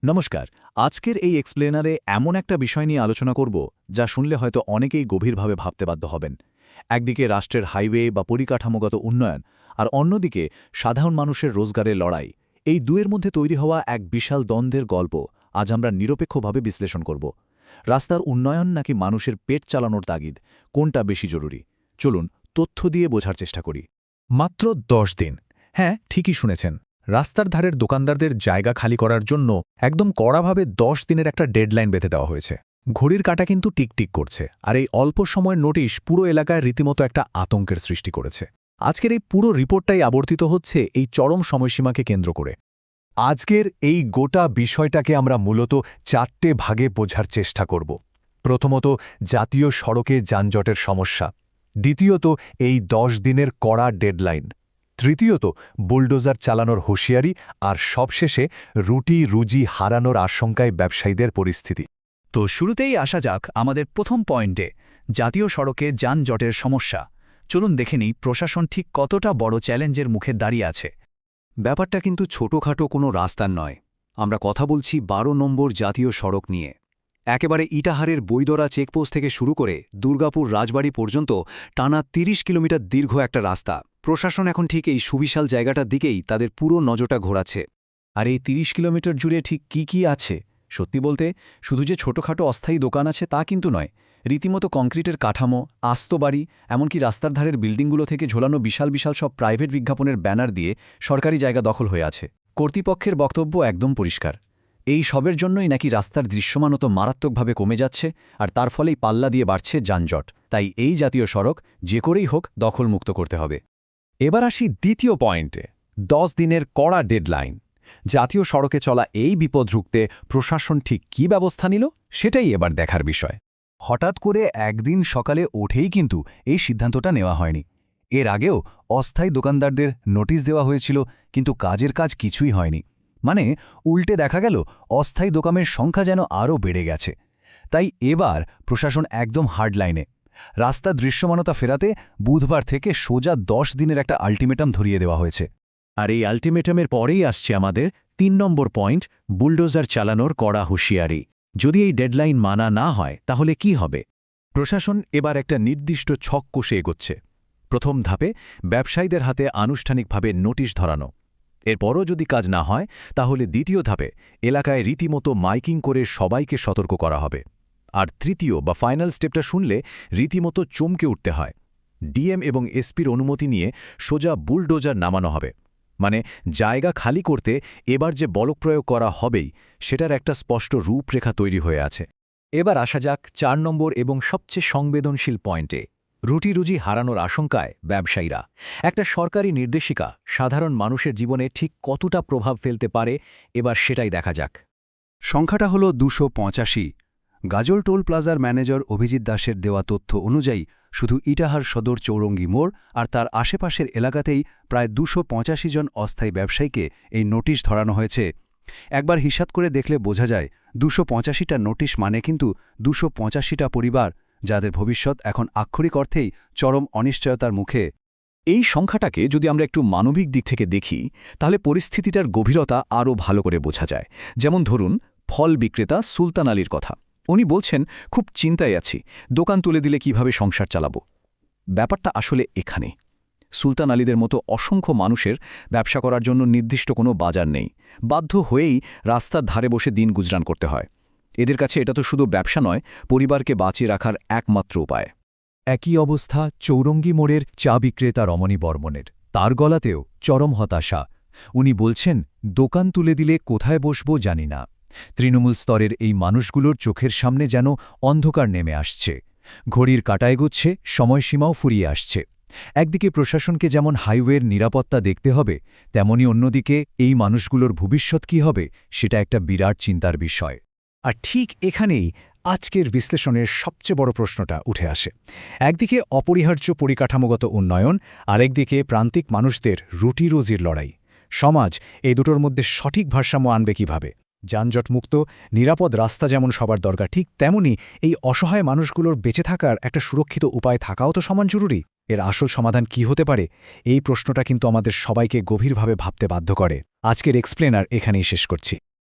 নমস্কার। আজকের এই এক্সপ্লেনারে এমন একটা বিষয় নিয়ে আলোচনা করব যা শুনলে হয়তো অনেকেই গভীরভাবে ভাবতে বাধ্য হবেন। একদিকে রাষ্ট্রের হাইওয়ে বা পরিকাঠামোগত উন্নয়ন, আর অন্যদিকে সাধারণ মানুষের রোজগারের লড়াই। এই দুয়ের মধ্যে তৈরি হওয়া এক বিশাল দ্বন্দ্বের গল্প আজ আমরা নিরপেক্ষভাবে বিশ্লেষণ করব। রাস্তার উন্নয়ন নাকি মানুষের পেট চালানোর তাগিদ, কোনটা বেশি জরুরি? চলুন তথ্য দিয়ে বোঝার চেষ্টা করি। মাত্র ১০ দিন। হ্যাঁ, ঠিকই শুনেছেন। রাস্তার ধারের দোকানদারদের জায়গা খালি করার জন্য একদম কড়াভাবে ১০ দিনের একটা ডেডলাইন বেঁধে দেওয়া হয়েছে। ঘড়ির কাঁটা কিন্তু টিকটিক করছে, আর এই অল্প সময়ের নোটিশ পুরো এলাকায় রীতিমতো একটা আতঙ্কের সৃষ্টি করেছে। আজকের এই পুরো রিপোর্টটাই আবর্তিত হচ্ছে এই চরম সময়সীমাকে কেন্দ্র করে। আজকের এই গোটা বিষয়টাকে আমরা মূলত ৪টে ভাগে বোঝার চেষ্টা করব। প্রথমত, জাতীয় সড়কে যানজটের সমস্যা। দ্বিতীয়ত, এই ১০ দিনের কড়া ডেডলাইন। তৃতীয়ত, বুলডোজার চালানোর হুঁশিয়ারি। আর সবশেষে, রুজি হারানোর আশঙ্কায় ব্যবসায়ীদের পরিস্থিতি। তো শুরুতেই আসা যাক আমাদের প্রথম পয়েন্টে, জাতীয় সড়কে যানজটের সমস্যা। চলুন দেখে নিই প্রশাসন ঠিক কতটা বড় চ্যালেঞ্জের মুখে দাঁড়িয়ে আছে। ব্যাপারটা কিন্তু ছোটখাটো কোনো রাস্তার নয়। আমরা কথা বলছি ১২ নম্বর জাতীয় সড়ক নিয়ে। একেবারে ইটাহারের বৈদরা চেকপোস্ট থেকে শুরু করে দুর্গাপুর রাজবাড়ি পর্যন্ত টানা ৩০ কিলোমিটার দীর্ঘ একটা রাস্তা। প্রশাসন এখন ঠিক এই সুবিশাল জায়গাটার দিকেই তাদের পুরো নজরটা ঘোরাচ্ছে। আর এই ৩০ কিলোমিটার জুড়ে ঠিক কি আছে? সত্যি বলতে শুধু যে ছোটখাটো অস্থায়ী দোকান আছে তা কিন্তু নয়। রীতিমতো কংক্রিটের কাঠামো, আস্ত বাড়ি, এমনকি রাস্তার ধারের বিল্ডিংগুলো থেকে ঝোলানো বিশাল বিশাল সব প্রাইভেট বিজ্ঞাপনের ব্যানার দিয়ে সরকারি জায়গা দখল হয়ে আছে। কর্তৃপক্ষের বক্তব্য একদম পরিষ্কার। এই সবের জন্যই নাকি রাস্তার দৃশ্যমানত মারাত্মকভাবে কমে যাচ্ছে, আর তার ফলেই পাল্লা দিয়ে বাড়ছে যানজট। তাই এই জাতীয় সড়ক যে করেই হোক দখলমুক্ত করতে হবে। এবার আসি দ্বিতীয় পয়েন্টে, ১০ দিনের কড়া ডেডলাইন। জাতীয় সড়কে চলা এই বিপদ রুখতে প্রশাসন ঠিক কী ব্যবস্থা নিল, সেটাই এবার দেখার বিষয়। হঠাৎ করে একদিন সকালে উঠেই কিন্তু এই সিদ্ধান্তটা নেওয়া হয়নি। এর আগেও অস্থায়ী দোকানদারদের নোটিশ দেওয়া হয়েছিল, কিন্তু কাজের কাজ কিছুই হয়নি। মানে উল্টে দেখা গেল অস্থায়ী দোকানের সংখ্যা যেন আরও বেড়ে গেছে। তাই এবার প্রশাসন একদম হার্ডলাইনে। রাস্তা দৃশ্যমানতা ফেরাতে বুধবার থেকে সোজা ১০ দিনের একটা আল্টিমেটাম ধরিয়ে দেওয়া হয়েছে। আর এই আল্টিমেটামের পরেই আসছে আমাদের ৩ নম্বর পয়েন্ট, বুলডোজার চালানোর কড়া হুঁশিয়ারি। যদি এই ডেডলাইন মানা না হয় তাহলে কি হবে? প্রশাসন এবার একটা নির্দিষ্ট ছক কষে এগোচ্ছে। প্রথম ধাপে ব্যবসায়ীদের হাতে আনুষ্ঠানিকভাবে নোটিশ ধরানো। এরপরও যদি কাজ না হয় তাহলে দ্বিতীয় ধাপে এলাকায় রীতিমতো মাইকিং করে সবাইকে সতর্ক করা হবে। আর তৃতীয় বা ফাইনাল স্টেপটা শুনলে রীতিমতো চমকে উঠতে হয়। ডিএম এবং এসপির অনুমতি নিয়ে সোজা বুলডোজার নামানো হবে। মানে জায়গা খালি করতে এবার যে বলপ্রয়োগ করা হবেই, সেটার একটা স্পষ্ট রূপরেখা তৈরি হয়ে আছে। এবার আসা যাক ৪ নম্বর এবং সবচেয়ে সংবেদনশীল পয়েন্টে, রুজি হারানোর আশঙ্কায় ব্যবসায়ীরা। একটা সরকারি নির্দেশিকা সাধারণ মানুষের জীবনে ঠিক কতটা প্রভাব ফেলতে পারে, এবার সেটাই দেখা যাক। সংখ্যাটা হল ২৮৫। গাজল টোল প্লাজার ম্যানেজার অভিজিৎ দাসের দেওয়া তথ্য অনুযায়ী শুধু ইটাহার সদর চৌরঙ্গি মোড় আর তার আশেপাশের এলাকাতেই প্রায় ২৮৫ জন অস্থায়ী ব্যবসায়ীকে এই নোটিশ ধরানো হয়েছে। একবার হিসাব করে দেখলে বোঝা যায় ২৮৫টা নোটিশ মানে কিন্তু ২৮৫টা পরিবার, যাদের ভবিষ্যৎ এখন আক্ষরিক অর্থেই চরম অনিশ্চয়তার মুখে। এই সংখ্যাটাকে যদি আমরা একটু মানবিক দিক থেকে দেখি, তাহলে পরিস্থিতিটার গভীরতা আরও ভালো করে বোঝা যায়। যেমন ধরুন ফল বিক্রেতা সুলতান আলীর কথা। উনি বলছেন, খুব চিন্তায় আছি, দোকান তুলে দিলে কিভাবে সংসার চালাবো। ব্যাপারটা আসলে এখানে। সুলতান আলীদের মতো অসংখ্য মানুষের ব্যবসা করার জন্য নির্দিষ্ট কোনো বাজার নেই। বাধ্য হয়েই রাস্তার ধারে বসে দিন গুজরান করতে হয়। এদের কাছে এটা তো শুধু ব্যবসা নয়, পরিবারকে বাঁচিয়ে রাখার একমাত্র উপায়। একই অবস্থা চৌরঙ্গি মোড়ের চা বিক্রেতা রমণী বর্মনের। তার গলাতেও চরম হতাশা। উনি বলছেন, দোকান তুলে দিলে কোথায় বসবো জানি না। তৃণমূল স্তরের এই মানুষগুলোর চোখের সামনে যেন অন্ধকার নেমে আসছে। ঘড়ির কাঁটা এগোচ্ছে, সময়সীমাও ফুরিয়ে আসছে। একদিকে প্রশাসনকে যেমন হাইওয়ের নিরাপত্তা দেখতে হবে, তেমনি অন্যদিকে এই মানুষগুলোর ভবিষ্যৎ কী হবে সেটা একটা বিরাট চিন্তার বিষয়। আর ঠিক এখানেই আজকের বিশ্লেষণের সবচেয়ে বড় প্রশ্নটা উঠে আসে। একদিকে অপরিহার্য পরিকাঠামোগত উন্নয়ন, আরেকদিকে প্রান্তিক মানুষদের রুটিরুজির লড়াই। সমাজ এই দুটোর মধ্যে সঠিক ভারসাম্য আনবে কিভাবে? যানজটমুক্ত নিরাপদ রাস্তা যেমন সবার দরকার, ঠিক তেমনি এই অসহায় মানুষগুলোর বেঁচে থাকার একটা সুরক্ষিত উপায় থাকাও তো সমান জরুরি। এর আসল সমাধান কি হতে পারে? এই প্রশ্নটা কিন্তু আমাদের সবাইকে গভীরভাবে ভাবতে বাধ্য করে। আজকের এক্সপ্লেনার এখানেই শেষ করছি।